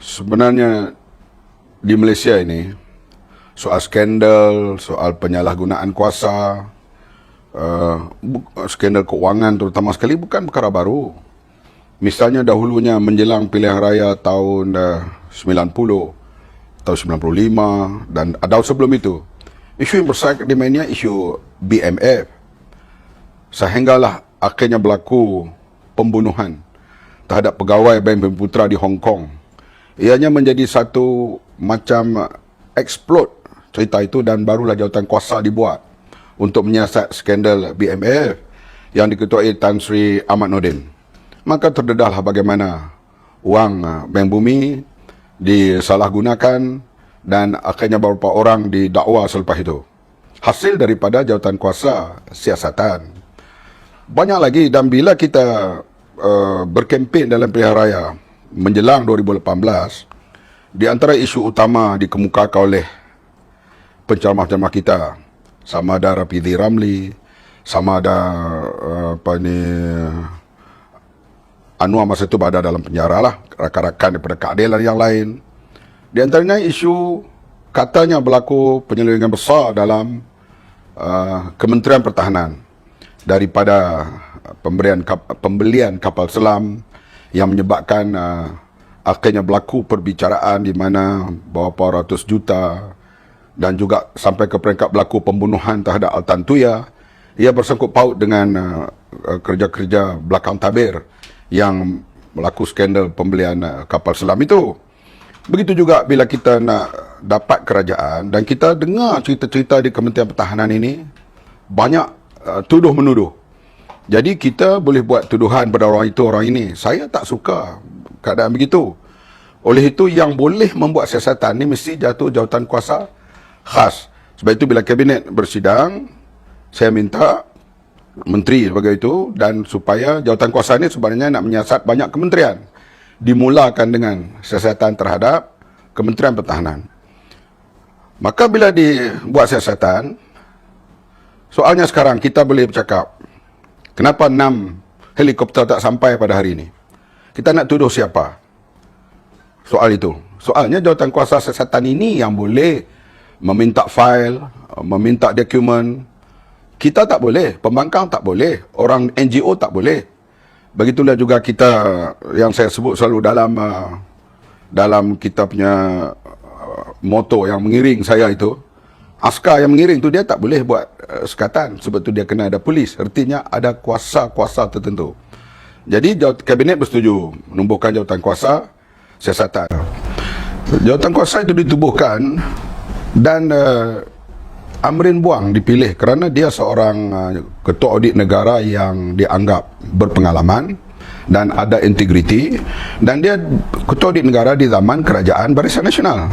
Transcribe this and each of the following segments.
Sebenarnya di Malaysia ini soal skandal, soal penyalahgunaan kuasa, skandal keuangan terutama sekali bukan perkara baru. Misalnya dahulunya menjelang pilihan raya tahun 90, tahun 95 dan tahun sebelum itu, isu yang bersaik di mainnya isu BMF. Sehinggalah akhirnya berlaku pembunuhan terhadap pegawai Bank Bumiputera di Hong Kong. Ianya menjadi satu macam explode cerita itu dan barulah jawatan kuasa dibuat untuk menyiasat skandal BMF yang diketuai Tan Sri Ahmad Nordin. Maka terdedahlah bagaimana wang Bank Bumi disalahgunakan dan akhirnya beberapa orang didakwa selepas itu. Hasil daripada jawatan kuasa siasatan. Banyak lagi, dan bila kita berkempen dalam pilihan raya menjelang 2018, di antara isu utama dikemukakan oleh penceramah-penceramah kita, sama ada Rapidi Ramli, sama ada Anwar masa itu berada dalam penjara lah, rakan-rakan daripada keadilan yang lain. Di antaranya isu katanya berlaku penyelewengan besar dalam Kementerian Pertahanan daripada pembelian kapal selam yang menyebabkan akhirnya berlaku perbicaraan di mana beberapa ratus juta dan juga sampai ke peringkat berlaku pembunuhan terhadap Altan Tuya. Ia bersangkut paut dengan kerja-kerja belakang tabir yang berlaku skandal pembelian kapal selam itu. Begitu juga bila kita nak dapat kerajaan dan kita dengar cerita-cerita di Kementerian Pertahanan ini, banyak tuduh-menuduh. Jadi kita boleh buat tuduhan pada orang itu, orang ini. Saya tak suka keadaan begitu. Oleh itu yang boleh membuat siasatan ini mesti jatuh jawatan kuasa khas. Sebab itu bila kabinet bersidang, saya minta menteri sebagai itu, dan supaya jawatan kuasa ini sebenarnya nak menyiasat banyak kementerian. Dimulakan dengan siasatan terhadap Kementerian Pertahanan. Maka bila dibuat siasatan, soalnya sekarang kita boleh bercakap, kenapa 6 helikopter tak sampai pada hari ini? Kita nak tuduh siapa? Soal itu. Soalnya jawatan kuasa siasatan ini yang boleh meminta fail, meminta dokumen. Kita tak boleh, pembangkang tak boleh, orang NGO tak boleh. Begitulah juga kita yang saya sebut selalu dalam kita punya moto yang mengiring saya itu. Askar yang mengiring tu dia tak boleh buat sekatan, sebab tu dia kena ada polis. Artinya ada kuasa-kuasa tertentu. Jadi kabinet bersetuju menumbuhkan jawatan kuasa siasatan. Jawatan kuasa itu ditubuhkan dan Amrin Buang dipilih kerana dia seorang ketua audit negara yang dianggap berpengalaman dan ada integriti, dan dia ketua audit negara di zaman kerajaan Barisan Nasional.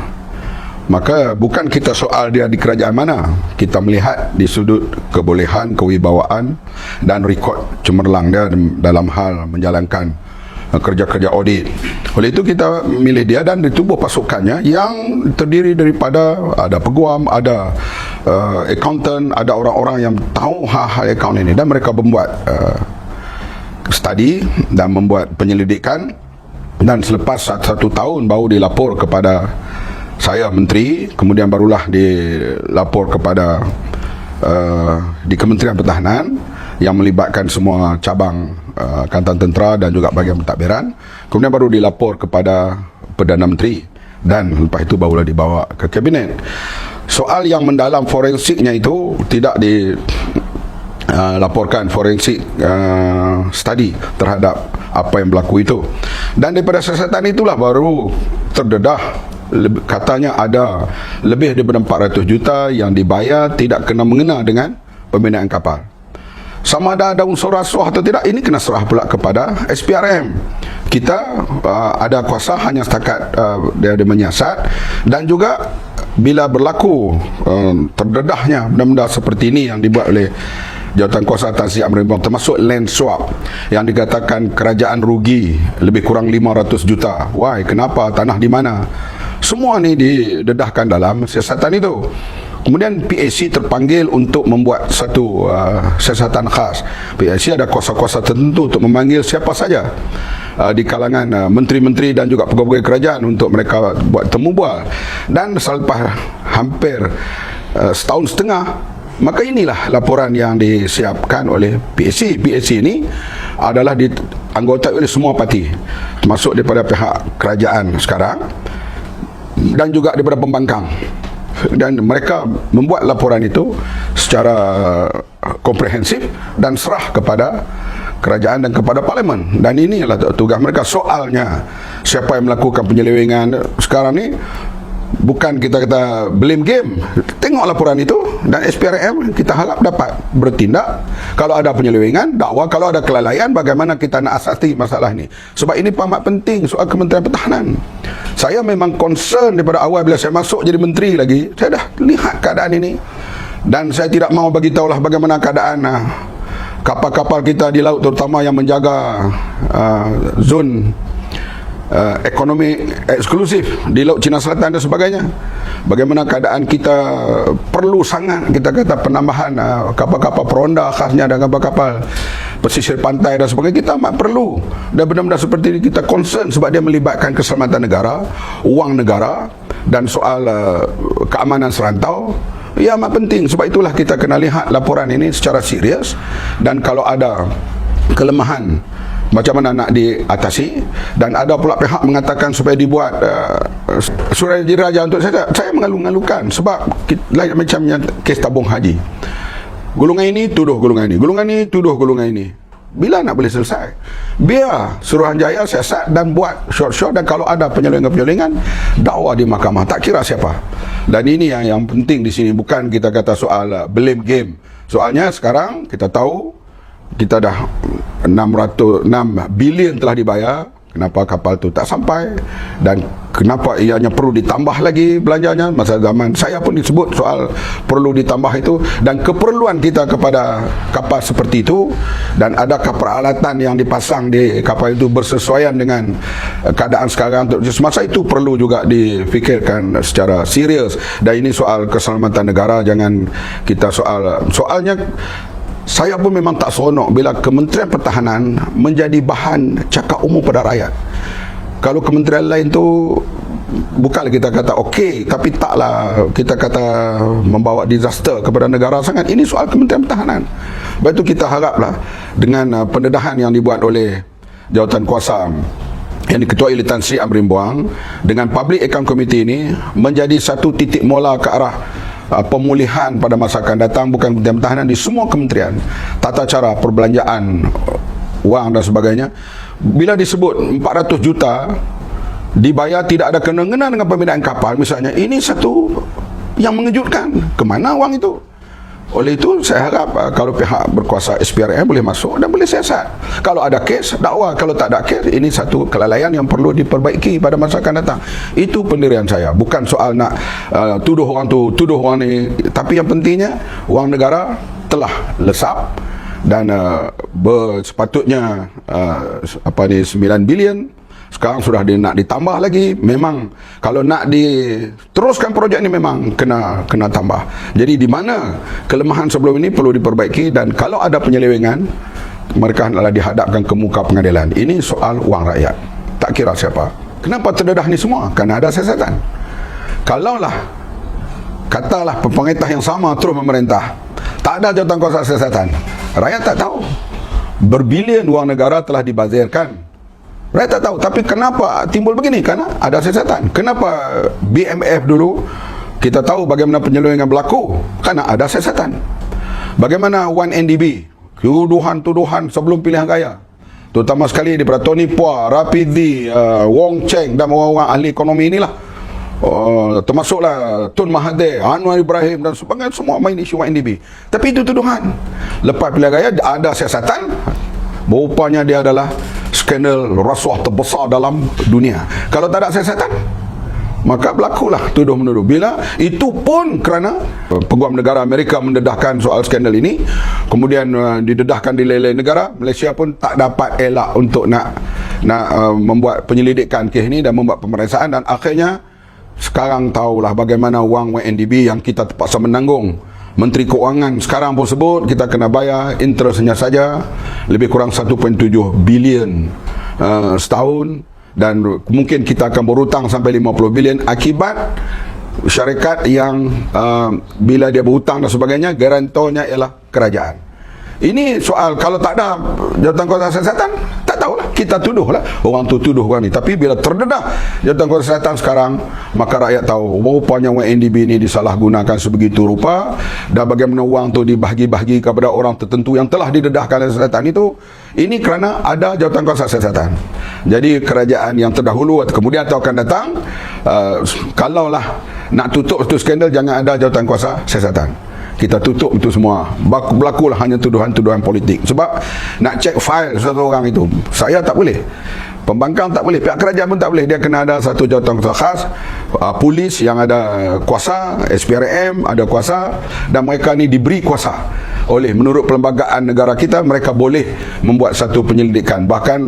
Maka bukan kita soal dia di kerajaan mana, kita melihat di sudut kebolehan, kewibawaan dan rekod cemerlang dia dalam hal menjalankan kerja-kerja audit. Oleh itu kita milih dia dan ditubuh pasukannya yang terdiri daripada ada peguam, ada accountant, ada orang-orang yang tahu hal-hal akaun ini, dan mereka membuat study dan membuat penyelidikan, dan selepas 1 tahun baru dilapor kepada saya menteri, kemudian barulah dilapor kepada di Kementerian Pertahanan yang melibatkan semua cabang Angkatan Tentera dan juga bahagian pentadbiran. Kemudian baru dilapor kepada Perdana Menteri dan lepas itu barulah dibawa ke kabinet. Soal yang mendalam forensiknya itu tidak dilaporkan forensik study terhadap apa yang berlaku itu. Dan daripada siasatan itulah baru terdedah katanya ada lebih daripada 400 juta yang dibayar tidak kena mengena dengan pembinaan kapal. Sama ada unsur rasuah atau tidak, ini kena serah pula kepada SPRM. Kita ada kuasa hanya setakat dia menyiasat, dan juga bila berlaku terdedahnya benda-benda seperti ini yang dibuat oleh jawatan kuasa Tan Sri Amrin Buang, termasuk land swap yang dikatakan kerajaan rugi lebih kurang 500 juta. Why? Kenapa? Tanah di mana? Semua ni didedahkan dalam siasatan itu. Kemudian PAC terpanggil untuk membuat satu siasatan khas. PAC ada kuasa-kuasa tertentu untuk memanggil siapa saja di kalangan menteri-menteri dan juga pegawai kerajaan untuk mereka buat temu bual. Dan selepas hampir setahun setengah, maka inilah laporan yang disiapkan oleh PAC. PAC ini adalah dianggotai oleh semua parti, termasuk daripada pihak kerajaan sekarang dan juga daripada pembangkang. Dan mereka membuat laporan itu secara komprehensif dan serah kepada kerajaan dan kepada parlimen. Dan inilah tugas mereka. Soalnya siapa yang melakukan penyelewengan sekarang ni, bukan kita kata blame game. Tengok laporan itu, dan SPRM kita harap dapat bertindak. Kalau ada penyelewengan, dakwa. Kalau ada kelalaian, bagaimana kita nak asasi masalah ini. Sebab ini amat penting soal Kementerian Pertahanan. Saya memang concern daripada awal bila saya masuk jadi menteri lagi. Saya dah lihat keadaan ini, dan saya tidak mahu bagi tahulah bagaimana keadaan kapal-kapal kita di laut, terutama yang menjaga zon ekonomi eksklusif di Laut Cina Selatan dan sebagainya. Bagaimana keadaan kita perlu sangat kita kata penambahan kapal-kapal peronda khasnya dan kapal-kapal pesisir pantai dan sebagainya. Kita amat perlu, dan benar-benar seperti ini kita concern sebab dia melibatkan keselamatan negara, wang negara, dan soal keamanan serantau. Ia amat penting. Sebab itulah kita kena lihat laporan ini secara serius, dan kalau ada kelemahan macam mana nak diatasi. Dan ada pula pihak mengatakan supaya dibuat surat diraja untuk saya mengalu-alukan. Sebab lain macamnya kes tabung haji, golongan ini tuduh golongan ini, golongan ini tuduh golongan ini. Bila nak boleh selesai? Biar Suruhanjaya siasat dan buat short-short, dan kalau ada penyelewengan-penyelewengan, dakwa di mahkamah, tak kira siapa. Dan ini yang penting di sini, bukan kita kata soal blame game. Soalnya sekarang kita tahu kita dah 606 bilion telah dibayar. Kenapa kapal tu tak sampai, dan kenapa ianya perlu ditambah lagi belanjanya. Masa zaman saya pun disebut soal perlu ditambah itu, dan keperluan kita kepada kapal seperti itu, dan adakah peralatan yang dipasang di kapal itu bersesuaian dengan keadaan sekarang. Semasa itu perlu juga difikirkan secara serius. Dan ini soal keselamatan negara. Jangan kita soalnya saya pun memang tak seronok bila Kementerian Pertahanan menjadi bahan cakap umum pada rakyat. Kalau kementerian lain tu bukanlah kita kata okey, tapi taklah kita kata membawa disaster kepada negara sangat. Ini soal Kementerian Pertahanan. Sebab itu kita haraplah dengan pendedahan yang dibuat oleh jawatan kuasa yang diketuai oleh Tan Sri Amrin Buang dengan Public Account Committee ini, menjadi satu titik mula ke arah pemulihan pada masa akan datang. Bukan Kementerian Pertahanan, di semua kementerian, tata cara perbelanjaan wang dan sebagainya. Bila disebut 400 juta dibayar tidak ada kena-mengena dengan pembinaan kapal misalnya, ini satu yang mengejutkan. Kemana wang itu? Oleh itu saya harap kalau pihak berkuasa SPRM boleh masuk dan boleh siasat. Kalau ada kes, dakwa. Kalau tak ada kes, ini satu kelalaian yang perlu diperbaiki pada masa akan datang. Itu pendirian saya. Bukan soal nak tuduh orang tu, tuduh orang ni. Tapi yang pentingnya, wang negara telah lesap, dan sepatutnya 9 bilion. Sekarang sudah nak ditambah lagi. Memang kalau nak diteruskan projek ini memang kena tambah. Jadi di mana kelemahan sebelum ini perlu diperbaiki, dan kalau ada penyelewengan, mereka adalah dihadapkan ke muka pengadilan. Ini soal wang rakyat, tak kira siapa. Kenapa terdedah ni semua? Kerana ada siasatan. Kalaulah katalah pemerintah yang sama terus memerintah, tak ada jawatan kuasa siasatan, rakyat tak tahu berbilion wang negara telah dibazirkan. Rakyat tak tahu. Tapi kenapa timbul begini? Karena ada siasatan. Kenapa BMF dulu kita tahu bagaimana penyelewengan berlaku? Karena ada siasatan. Bagaimana 1NDB, tuduhan-tuduhan sebelum pilihan raya, terutama sekali daripada Tony Pua, Rapidi, Wong Cheng dan orang-orang ahli ekonomi inilah, termasuklah Tun Mahathir, Anwar Ibrahim dan sebagainya, semua main isu 1NDB. Tapi itu tuduhan. Lepas pilihan raya ada siasatan. Rupanya dia adalah skandal rasuah terbesar dalam dunia. Kalau tak ada siasatan, maka berlakulah tuduh-menuduh. Bila itu pun kerana peguam negara Amerika mendedahkan soal skandal ini, kemudian didedahkan di lain-lain negara, Malaysia pun tak dapat elak untuk nak membuat penyelidikan kes ini dan membuat pemeriksaan, dan akhirnya sekarang tahulah bagaimana wang WNDB yang kita terpaksa menanggung. Menteri Keuangan sekarang pun sebut kita kena bayar interestnya saja lebih kurang 1.7 bilion setahun, dan mungkin kita akan berhutang sampai 50 bilion akibat syarikat yang bila dia berhutang dan sebagainya, garantornya ialah kerajaan. Ini soal kalau tak ada Jawatankuasa Siasatan, tak tahulah, kita tuduhlah orang tu tuduh orang ni. Tapi bila terdedah Jawatankuasa Siasatan sekarang, maka rakyat tahu rupanya WNDB ini disalahgunakan sebegitu rupa, dan bagaimana wang tu dibahagi-bahagi kepada orang tertentu yang telah didedahkan oleh siasatan itu. Ini kerana ada Jawatankuasa Siasatan. Jadi kerajaan yang terdahulu kemudian atau akan datang, kalaulah nak tutup itu skandal, jangan ada Jawatankuasa Siasatan. Kita tutup itu semua. Berlakulah hanya tuduhan-tuduhan politik. Sebab nak cek file satu orang itu, saya tak boleh, pembangkang tak boleh, pihak kerajaan pun tak boleh. Dia kena ada satu jawatankuasa khas, polis yang ada kuasa, SPRM ada kuasa, dan mereka ni diberi kuasa oleh, menurut perlembagaan negara kita, mereka boleh membuat satu penyelidikan. Bahkan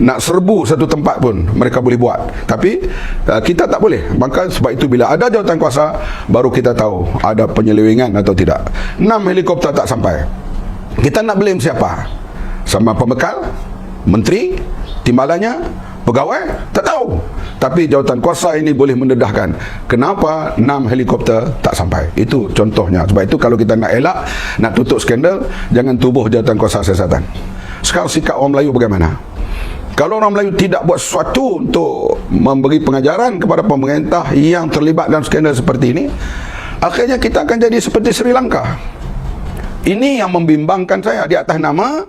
nak serbu satu tempat pun mereka boleh buat. Tapi kita tak boleh. Maka sebab itu bila ada jawatankuasa, baru kita tahu ada penyelewengan atau tidak. 6 helikopter tak sampai. Kita nak blame siapa? Sama pembekal, menteri, timbalannya, pegawai? Tak tahu. Tapi jawatankuasa ini boleh mendedahkan kenapa 6 helikopter tak sampai. Itu contohnya. Sebab itu kalau kita nak elak, nak tutup skandal, jangan tubuh Jawatankuasa Siasatan. Sekarang sikap orang Melayu bagaimana? Kalau orang Melayu tidak buat sesuatu untuk memberi pengajaran kepada pemerintah yang terlibat dalam skandal seperti ini, akhirnya kita akan jadi seperti Sri Lanka. Ini yang membimbangkan saya di atas nama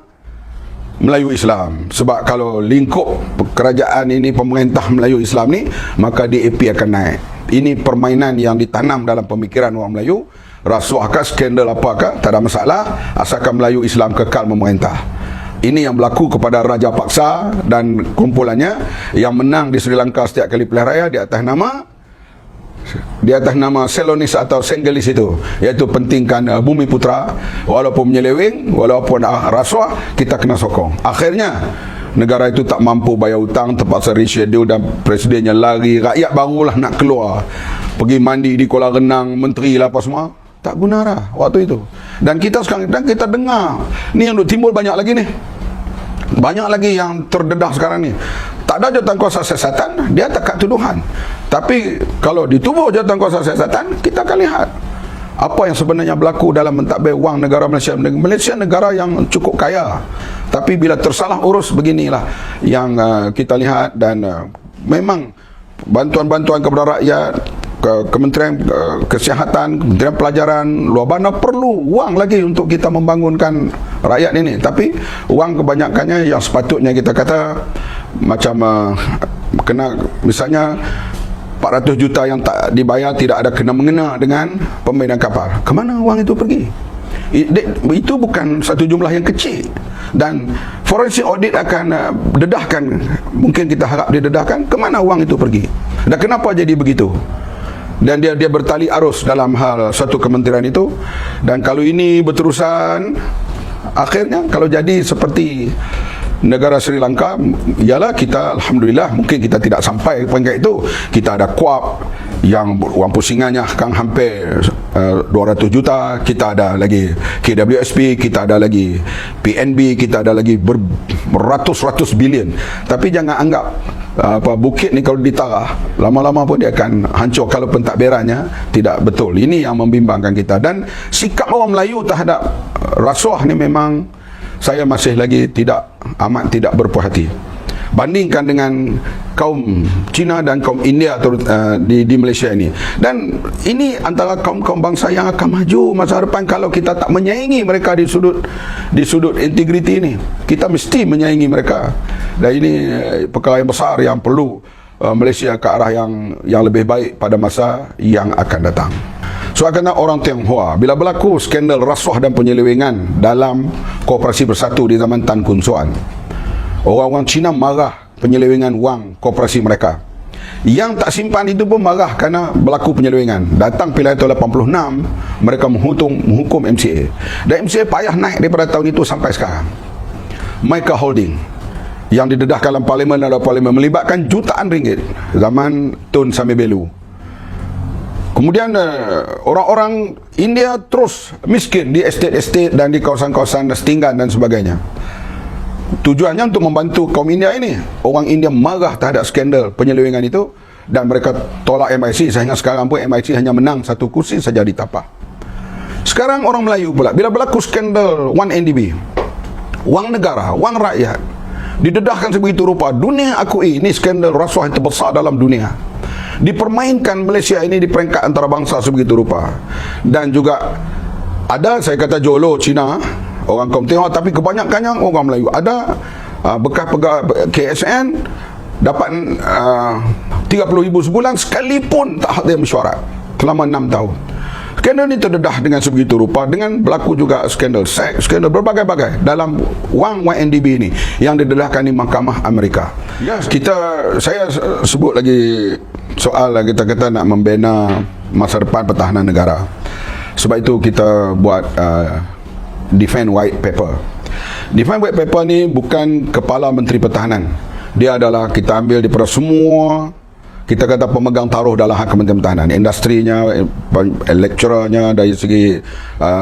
Melayu Islam. Sebab kalau lingkup kerajaan ini, pemerintah Melayu Islam ni, maka DAP akan naik. Ini permainan yang ditanam dalam pemikiran orang Melayu. Rasuahkah, skandal apakah, tak ada masalah, asalkan Melayu Islam kekal memerintah. Ini yang berlaku kepada Raja Paksa dan kumpulannya yang menang di Sri Lanka setiap kali pilihan raya di atas nama Selonis atau Senggelis itu, iaitu pentingkan Bumi Putra. Walaupun menyeleweng, walaupun rasuah, kita kena sokong. Akhirnya negara itu tak mampu bayar hutang, terpaksa reschedule dan presidennya lari. Rakyat barulah nak keluar, pergi mandi di kolam renang, menteri lah apa semua. Tak guna lah waktu itu. Dan kita sekarang, dan kita dengar ni yang timbul banyak lagi ni, banyak lagi yang terdedah sekarang ni. Tak ada Jawatankuasa Siasatan, dia tak kat tuduhan. Tapi kalau di tubuh Jawatankuasa Siasatan, kita akan lihat apa yang sebenarnya berlaku dalam mentadbir wang negara Malaysia. Malaysia negara yang cukup kaya, tapi bila tersalah urus, beginilah yang kita lihat. Dan memang bantuan-bantuan kepada rakyat, Kementerian Kesihatan, Kementerian Pelajaran, luar bandar perlu wang lagi untuk kita membangunkan rakyat ini. Tapi wang kebanyakannya yang sepatutnya kita kata macam kena, misalnya 400 juta yang tak dibayar, tidak ada kena-mengena dengan pembinaan kapal. Kemana wang itu pergi? Itu bukan satu jumlah yang kecil. Dan forensik audit akan dedahkan, mungkin kita harap didedahkan, kemana wang itu pergi dan kenapa jadi begitu. Dan dia bertali arus dalam hal satu kementerian itu. Dan kalau ini berterusan, akhirnya kalau jadi seperti negara Sri Lanka, ialah kita, alhamdulillah, mungkin kita tidak sampai peringkat itu. Kita ada KUAP yang wang pusingannya kan hampir 200 juta. Kita ada lagi KWSP, kita ada lagi PNB, kita ada lagi beratus-ratus bilion. Tapi jangan anggap bukit ni kalau ditarah, lama-lama pun dia akan hancur kalau pentadbirannya tidak betul. Ini yang membimbangkan kita. Dan sikap orang Melayu terhadap rasuah ni memang saya masih lagi amat tidak berpuas hati. Bandingkan dengan kaum Cina dan kaum India di Malaysia ini. Dan ini antara kaum-kaum bangsa yang akan maju masa depan kalau kita tak menyaingi mereka di sudut integriti ini. Kita mesti menyaingi mereka. Dan ini perkara yang besar yang perlu Malaysia ke arah yang lebih baik pada masa yang akan datang. Soalnya orang Tionghoa, bila berlaku skandal rasuah dan penyelewengan dalam Koperasi Bersatu di zaman Tan Kun Suan, orang-orang Cina marah penyelewengan wang koperasi mereka. Yang tak simpan itu pun marah kerana berlaku penyelewengan. Datang pilihan tahun 86, mereka menghukum MCA. Dan MCA payah naik daripada tahun itu sampai sekarang. Mica Holding yang didedahkan dalam parlimen melibatkan jutaan ringgit zaman Tun Samibelu. Kemudian orang-orang India terus miskin di estate-estate dan di kawasan-kawasan setinggan dan sebagainya. Tujuannya untuk membantu kaum India ini. Orang India marah terhadap skandal penyelewengan itu dan mereka tolak MIC, sehingga sekarang pun MIC hanya menang satu kursi saja di Tapah. Sekarang orang Melayu pula, bila berlaku skandal 1NDB, wang negara, wang rakyat didedahkan sebegitu rupa, dunia akui ini skandal rasuah yang terbesar dalam dunia. Dipermainkan Malaysia ini di peringkat antarabangsa sebegitu rupa. Dan juga ada, saya kata Jolo Cina, orang kaum Tengah, tapi kebanyakannya orang Melayu. Ada bekas pegawai KSN dapat 30,000 sebulan sekalipun tak ada mesyuarat selama 6 tahun. Skandal ini terdedah dengan sebegitu rupa, dengan berlaku juga skandal seks, skandal berbagai-bagai dalam wang YNDB ini yang didedahkan di Mahkamah Amerika. Ya, saya sebut lagi soal kita kata nak membina masa depan pertahanan negara. Sebab itu kita buat Defense White Paper. Defense White Paper ni bukan kepala Menteri Pertahanan. Dia adalah kita ambil daripada semua, kita kata pemegang taruh dalam hak Kementerian Pertahanan, industrinya, lecturernya, dari segi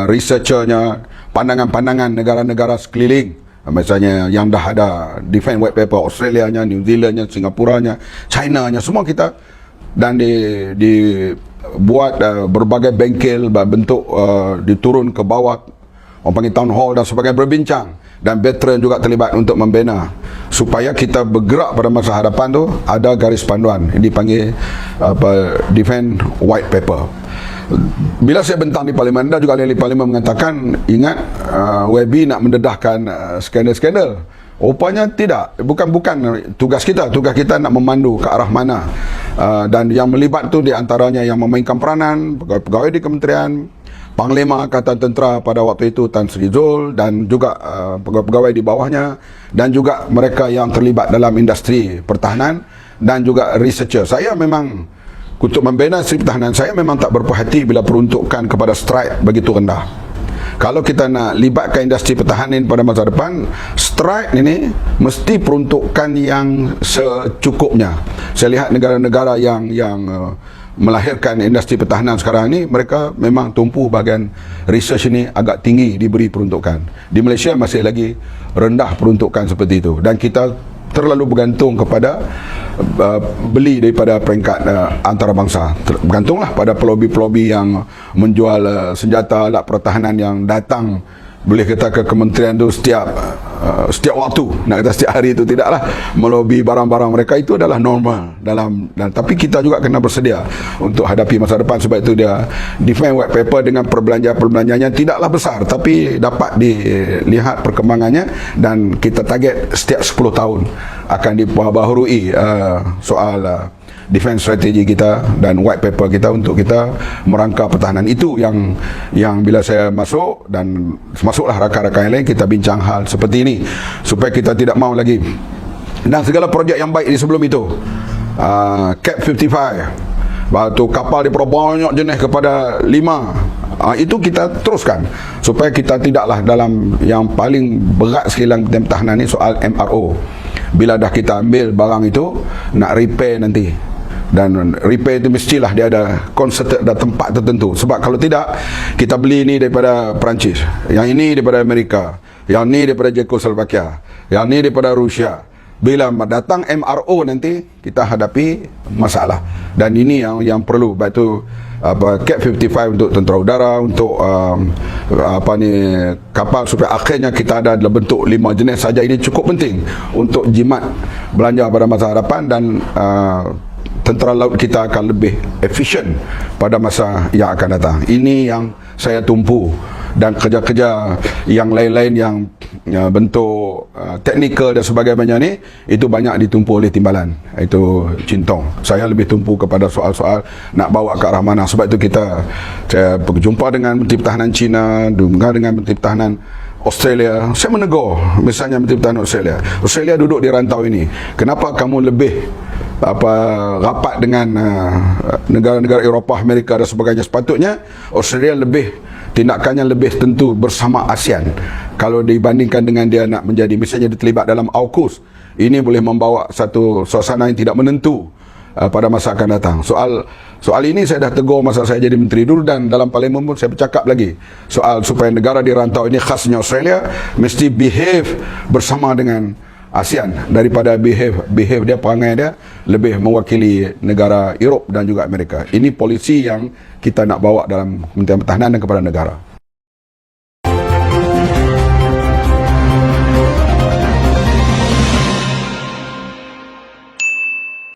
researchernya, pandangan-pandangan negara-negara sekeliling, misalnya yang dah ada Defense White Paper, Australianya, New Zealandnya, Singapuranya, Chinanya, semua kita, dan dibuat berbagai bengkel bentuk diturun ke bawah, orang panggil town hall dan sebagainya, berbincang, dan veteran juga terlibat untuk membina supaya kita bergerak pada masa hadapan tu. Ada garis panduan yang dipanggil Defense White Paper. Bila saya bentang di Parlimen, dan juga ahli Parlimen mengatakan, ingat WB nak mendedahkan skandal-skandal. Rupanya tidak, bukan tugas kita. Tugas kita nak memandu ke arah mana, dan yang melibat tu di antaranya yang memainkan peranan pegawai di kementerian, Panglima Angkatan Tentera pada waktu itu Tan Sri Zul, dan juga pegawai-pegawai di bawahnya, dan juga mereka yang terlibat dalam industri pertahanan, dan juga researcher. Saya memang untuk membina industri pertahanan, saya memang tak berpuas hati bila peruntukan kepada strike begitu rendah. Kalau kita nak libatkan industri pertahanan pada masa depan, strike ini mesti peruntukan yang secukupnya. Saya lihat negara-negara yang melahirkan industri pertahanan sekarang ini, mereka memang tumpu bahagian research ini agak tinggi diberi peruntukan. Di Malaysia masih lagi rendah peruntukan seperti itu, dan kita terlalu bergantung kepada beli daripada peringkat antarabangsa. Bergantunglah pada pelobi-pelobi yang menjual senjata alat pertahanan yang datang, boleh kata, ke kementerian tu setiap waktu, nak kata setiap hari itu tidaklah, melobi barang-barang mereka. Itu adalah normal tapi kita juga kena bersedia untuk hadapi masa depan. Sebab itu dia Defense White Paper dengan perbelanjaan-perbelanjaannya tidaklah besar, tapi dapat dilihat perkembangannya, dan kita target setiap 10 tahun akan diperbaharui soal defense strategi kita dan white paper kita untuk kita merangka pertahanan. Itu yang bila saya masuk, dan masuklah rakan-rakan yang lain, kita bincang hal seperti ini supaya kita tidak mau lagi. Dan segala projek yang baik di sebelum itu, Cap 55, batu kapal daripada banyak jenis kepada 5, itu kita teruskan supaya kita tidaklah dalam yang paling berat sekali dalam pertahanan ini, soal MRO. Bila dah kita ambil barang itu, nak repair nanti, dan repair itu mestilah dia ada concerted, ada tempat tertentu. Sebab kalau tidak, kita beli ni daripada Perancis, yang ini daripada Amerika, yang ni daripada Czechoslovakia, yang ni daripada Rusia. Bila datang MRO nanti, kita hadapi masalah. Dan ini yang perlu. Sebab itu Cap 55 untuk tentera udara, untuk kapal, supaya akhirnya kita ada dalam bentuk 5 jenis saja. Ini cukup penting untuk jimat belanja pada masa hadapan, dan tentera laut kita akan lebih efisien pada masa yang akan datang. Ini yang saya tumpu, dan kerja-kerja yang lain-lain yang bentuk teknikal dan sebagainya ni, itu banyak ditumpu oleh timbalan, itu Cintong. Saya lebih tumpu kepada soal-soal nak bawa ke arah mana. Sebab itu saya berjumpa dengan Menteri Pertahanan China, dengan Menteri Pertahanan Australia. Saya menegur, misalnya Menteri Pertahanan Australia duduk di rantau ini, kenapa kamu lebih rapat dengan negara-negara Eropah, Amerika dan sebagainya? Sepatutnya Australia tindakannya lebih tentu bersama ASEAN. Kalau dibandingkan dengan dia nak menjadi, misalnya dia terlibat dalam AUKUS, ini boleh membawa satu suasana yang tidak menentu pada masa akan datang. Soal ini saya dah tegur masa saya jadi menteri dulu, dan dalam parlimen pun saya bercakap lagi soal supaya negara di rantau ini, khasnya Australia, mesti behave bersama dengan ASEAN daripada behave dia, perangai dia lebih mewakili negara Europe dan juga Amerika. Ini polisi yang kita nak bawa dalam Kementerian Pertahanan dan kepada negara.